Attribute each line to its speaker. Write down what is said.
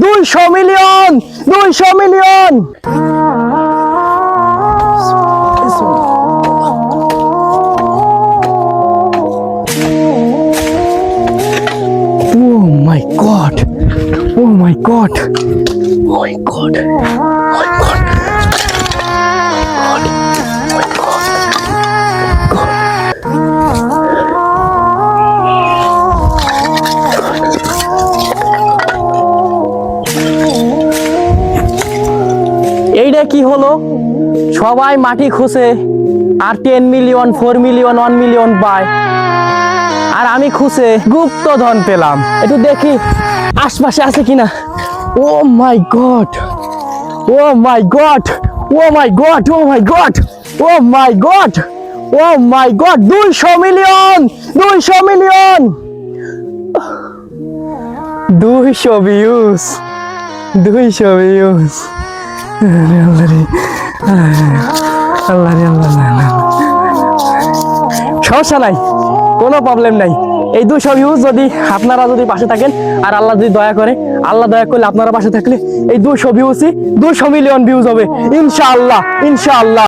Speaker 1: 200 million 200 million. Oh my god. Oh my god. Oh my god. Oh my god. এইটা কি হলো? সবাই মাটি খুঁজে আর 10 মিলিয়ন 4 মিলিয়ন 1 মিলিয়ন পায়, আর আমি খুঁজে গুপ্তধন পেলাম। একটু দেখি আশপাশে আছে কিনা। Oh my god, oh my god, oh my god, oh my god, oh my god, oh my god. 200 million 200 million 200 views 200 views. সমস্যা নাই, কোনো প্রবলেম নাই। এই 200 ভিউজ যদি আপনারা যদি পাশে থাকেন আর আল্লাহ যদি দয়া করে, আল্লাহ দয়া করলে আপনারা পাশে থাকলে এই 200 ভিউজই 200 মিলিয়ন ভিউজ হবে ইনশাআল্লাহ, ইনশাআল্লাহ।